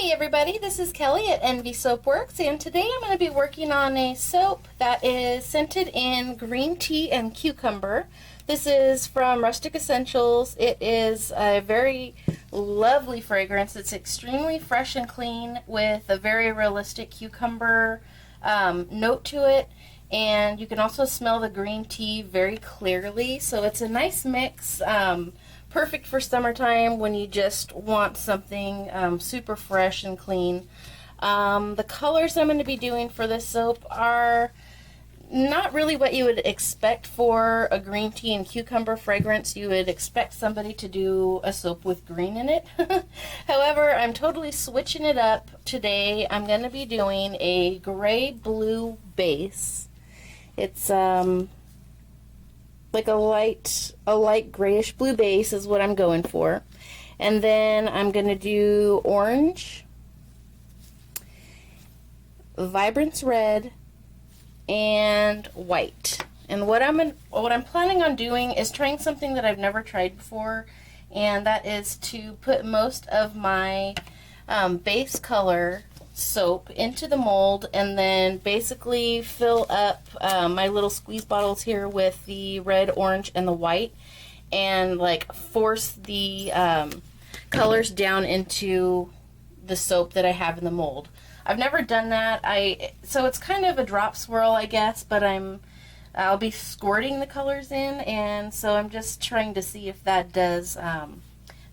Hey everybody, this is Kelly at Envy Soapworks, and today I'm going to be working on a soap that is scented in green tea and cucumber. This is from Rustic Essentials. It is a very lovely fragrance. It's extremely fresh and clean with a very realistic cucumber note to it, and you can also smell the green tea very clearly, so it's a nice mix. Perfect for summertime when you just want something super fresh and clean. The colors I'm going to be doing for this soap are not really what you would expect for a green tea and cucumber fragrance. You would expect somebody to do a soap with green in it. However, I'm totally switching it up today. I'm going to be doing a gray-blue base. It's like a light grayish blue base is what I'm going for. And then I'm going to do orange, vibrance red, and white. And what I'm planning on doing is trying something that I've never tried before, and that is to put most of my base color soap into the mold and then basically fill up my little squeeze bottles here with the red, orange, and the white, and like force the colors down into the soap that I have in the mold. I've never done that. So it's kind of a drop swirl, I guess, but I'll be squirting the colors in, and so I'm just trying to see if that does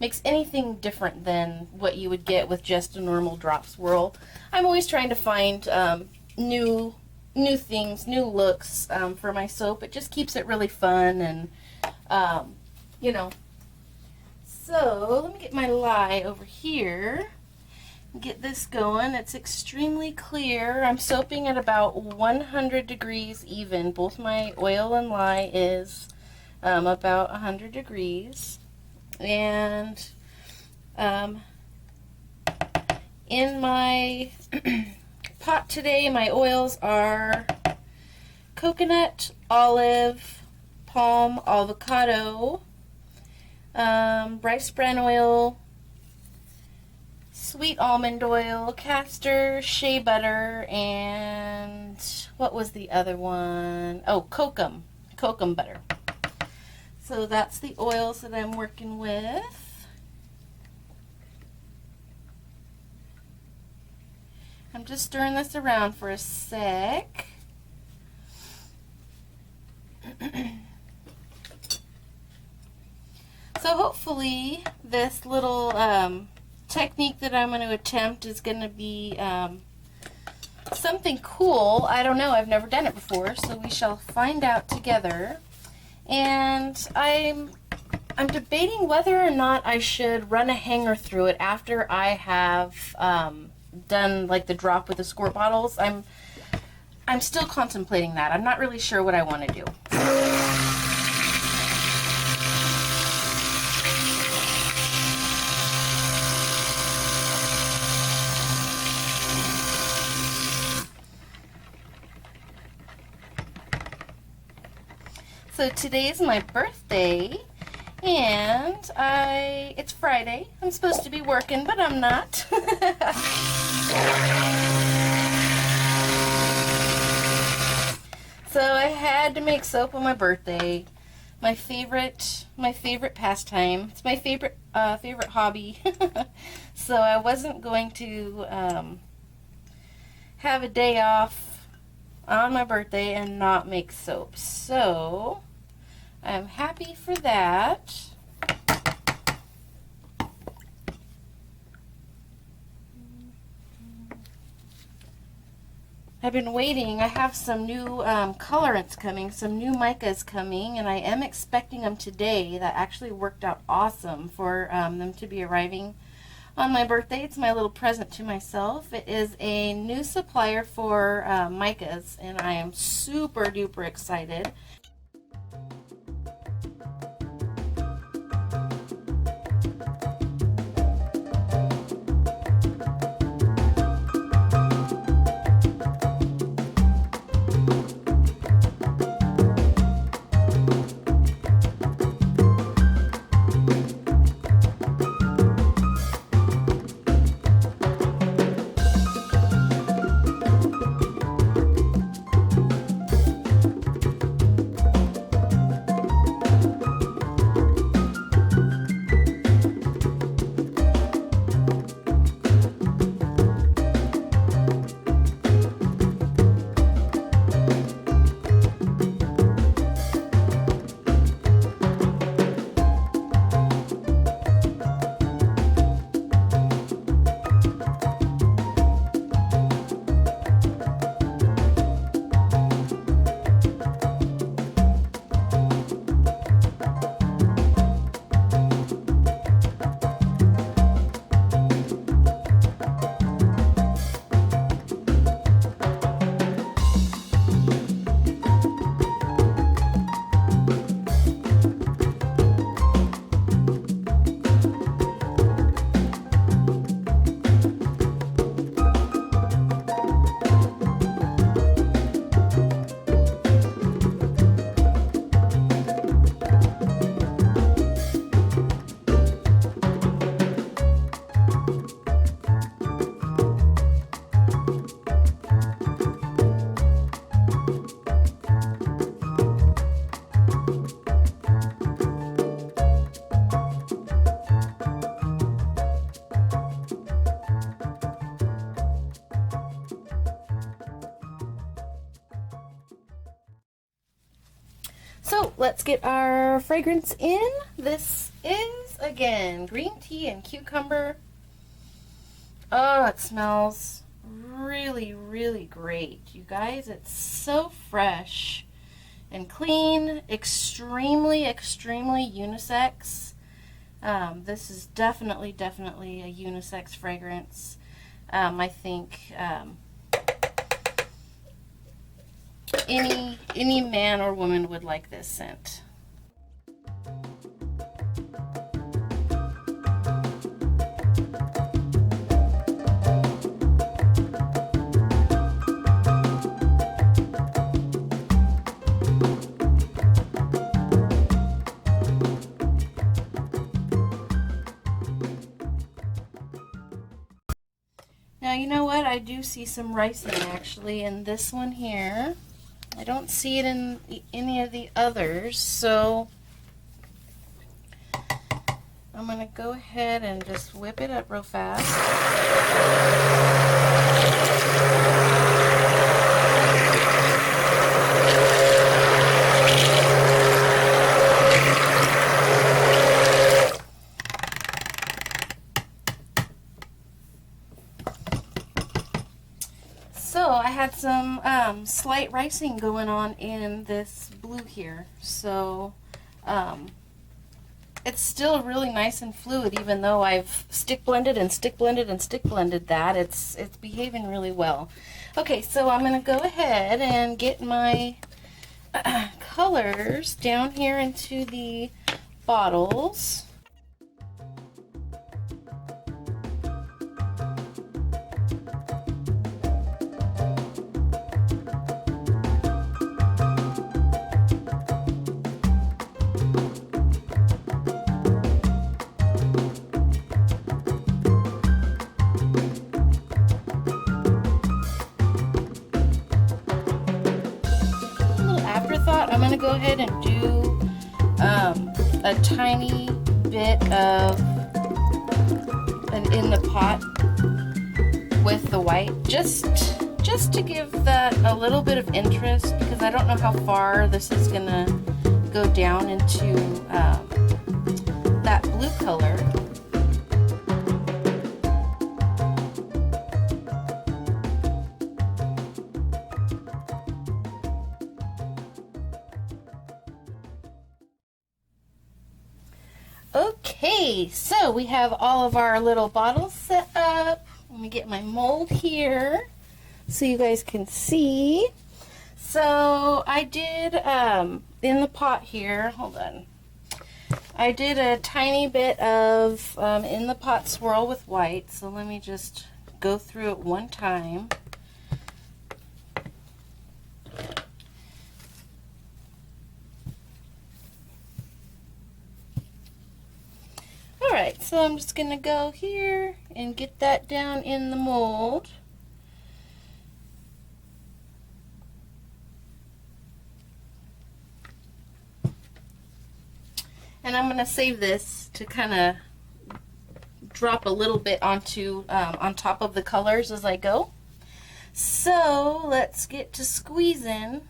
makes anything different than what you would get with just a normal drop swirl. I'm always trying to find new things, new looks for my soap. It just keeps it really fun, and you know. So let me get my lye over here and get this going. It's extremely clear. I'm soaping at about 100 degrees even. Both my oil and lye is about 100 degrees. And in my pot today, my oils are coconut, olive, palm, avocado, rice bran oil, sweet almond oil, castor, shea butter, and what was the other one? Oh, kokum butter. So that's the oils that I'm working with. I'm just stirring this around for a sec. So hopefully this little technique that I'm going to attempt is going to be something cool. I don't know. I've never done it before, so we shall find out together. And I'm debating whether or not I should run a hanger through it after I have done like the drop with the squirt bottles. I'm still contemplating that. I'm not really sure what I want to do. So today is my birthday, and it's Friday. I'm supposed to be working, but I'm not. So I had to make soap on my birthday. My favorite pastime. It's my favorite hobby. So I wasn't going to have a day off on my birthday and not make soap. So I'm happy for that. I've been waiting. I have some new colorants coming, some new micas coming, and I am expecting them today. That actually worked out awesome for them to be arriving on my birthday. It's my little present to myself. It is a new supplier for micas, and I am super duper excited. So let's get our fragrance in. This is, again, green tea and cucumber. Oh, it smells really, really great, you guys. It's so fresh and clean, extremely, extremely unisex. This is definitely a unisex fragrance. I think any man or woman would like this scent. Now, you know what? I do see some ricing actually in this one here. I don't see it in any of the others, so I'm going to go ahead and just whip it up real fast. So I had some slight ricing going on in this blue here, so it's still really nice and fluid, even though I've stick blended and stick blended and stick blended that. It's behaving really well. Okay, so I'm going to go ahead and get my colors down here into the bottles. I'm going to go ahead and do a tiny bit of in the pot with the white, just to give that a little bit of interest, because I don't know how far this is going to go down into that blue color. Okay, so we have all of our little bottles set up. Let me get my mold here so you guys can see. So I did, in the pot here, hold on, I did a tiny bit of in the pot swirl with white, so let me just go through it one time. Alright, so I'm just going to go here and get that down in the mold. And I'm going to save this to kind of drop a little bit onto on top of the colors as I go. So let's get to squeezing.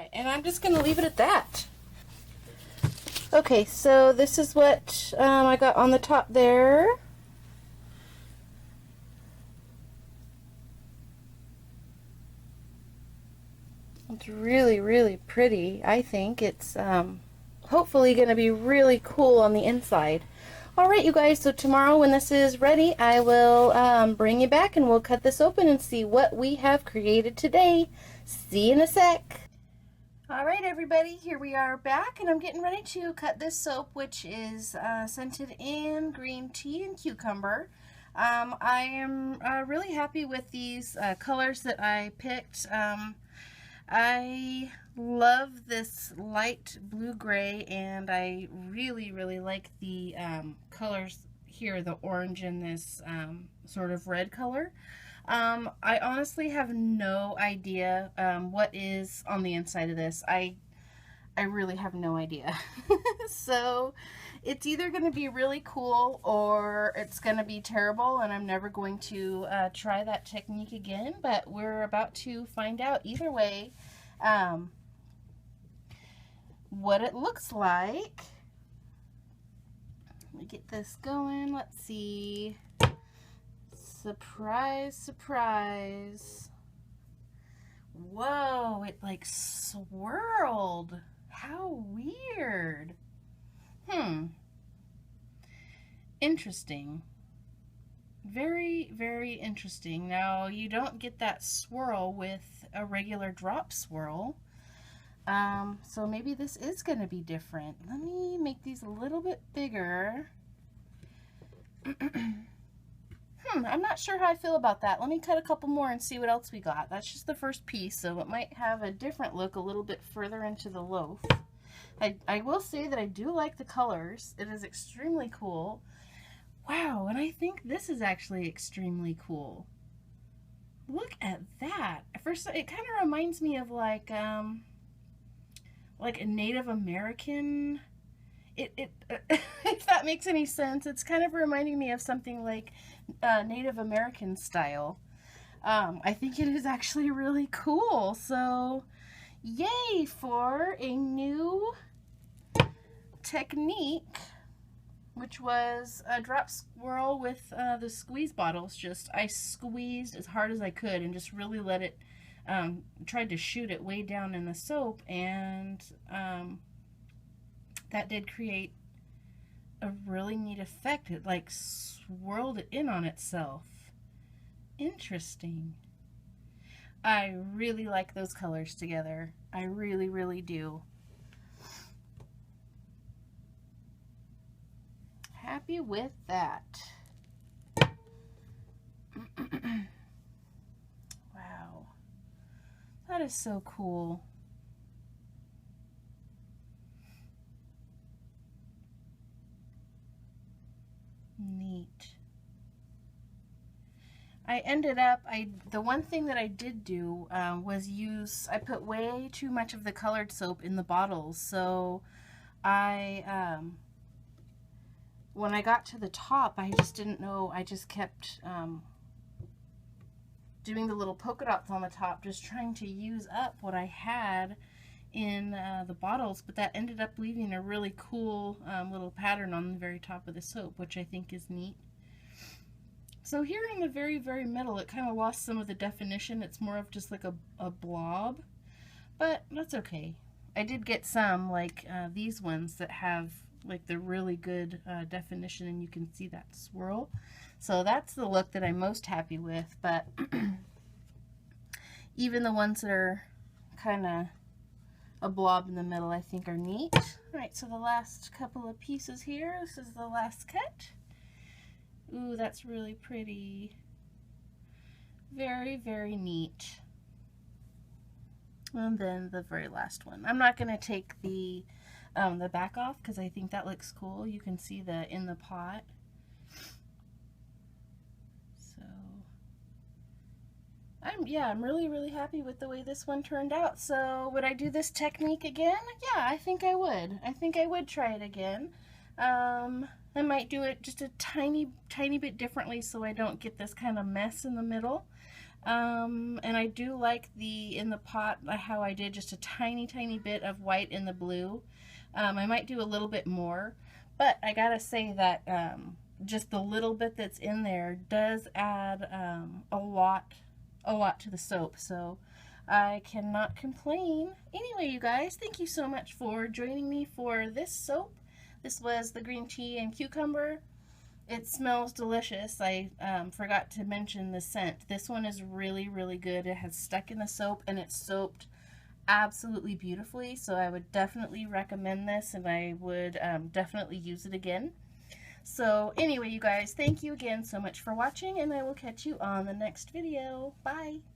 Alright, and I'm just going to leave it at that. Okay, so this is what I got on the top there. It's really, really pretty. I think it's hopefully going to be really cool on the inside. Alright, you guys, so tomorrow when this is ready, I will bring you back and we'll cut this open and see what we have created today. See you in a sec. Alright everybody, here we are back and I'm getting ready to cut this soap, which is scented in green tea and cucumber. I am really happy with these colors that I picked. I love this light blue-gray, and I really, really like the colors here, the orange and this sort of red color. I honestly have no idea what is on the inside of this. I really have no idea. So it's either going to be really cool or it's going to be terrible, and I'm never going to try that technique again, but we're about to find out either way what it looks like. Let me get this going. Let's see. Surprise, surprise. Whoa, it like swirled. How weird. Interesting. Very, very interesting. Now, you don't get that swirl with a regular drop swirl. So maybe this is going to be different. Let me make these a little bit bigger. I'm not sure how I feel about that. Let me cut a couple more and see what else we got. That's just the first piece, so it might have a different look a little bit further into the loaf. I will say that I do like the colors. It is extremely cool. Wow, and I think this is actually extremely cool. Look at that. First, it kind of reminds me of like a Native American. If that makes any sense, it's kind of reminding me of something like Native American style. I think it is actually really cool. So, yay for a new technique, which was a drop swirl with the squeeze bottles. I squeezed as hard as I could and just really let it, tried to shoot it way down in the soap, and that did create a really neat effect. It like swirled it in on itself. Interesting. I really like those colors together. I really, really do. Happy with that. Wow. That is so cool. Neat. I ended up, the one thing that I did do was I put way too much of the colored soap in the bottles, so when I got to the top, I just didn't know, I just kept doing the little polka dots on the top, just trying to use up what I had in the bottles, but that ended up leaving a really cool little pattern on the very top of the soap, which I think is neat. So here in the very, very middle, it kind of lost some of the definition. It's more of just like a blob, but that's okay. I did get some, like these ones that have like the really good definition, and you can see that swirl. So that's the look that I'm most happy with, but even the ones that are kind of a blob in the middle, I think are neat. All right, so the last couple of pieces here, this is the last cut. Ooh, that's really pretty. Very, very neat. And then the very last one. I'm not going to take the back off because I think that looks cool. You can see the in the pot. So I'm really, really happy with the way this one turned out. So would I do this technique again? Yeah, I think I would. I think I would try it again. I might do it just a tiny bit differently so I don't get this kind of mess in the middle. And I do like in the pot how I did just a tiny bit of white in the blue. I might do a little bit more, but I gotta say that just the little bit that's in there does add a lot to the soap, so I cannot complain. Anyway, you guys, thank you so much for joining me for this soap. This was the green tea and cucumber. It smells delicious. I forgot to mention the scent. This one is really good. It has stuck in the soap and it's soaped absolutely beautifully, so I would definitely recommend this, and I would definitely use it again. So anyway, you guys, thank you again so much for watching, and I will catch you on the next video. Bye!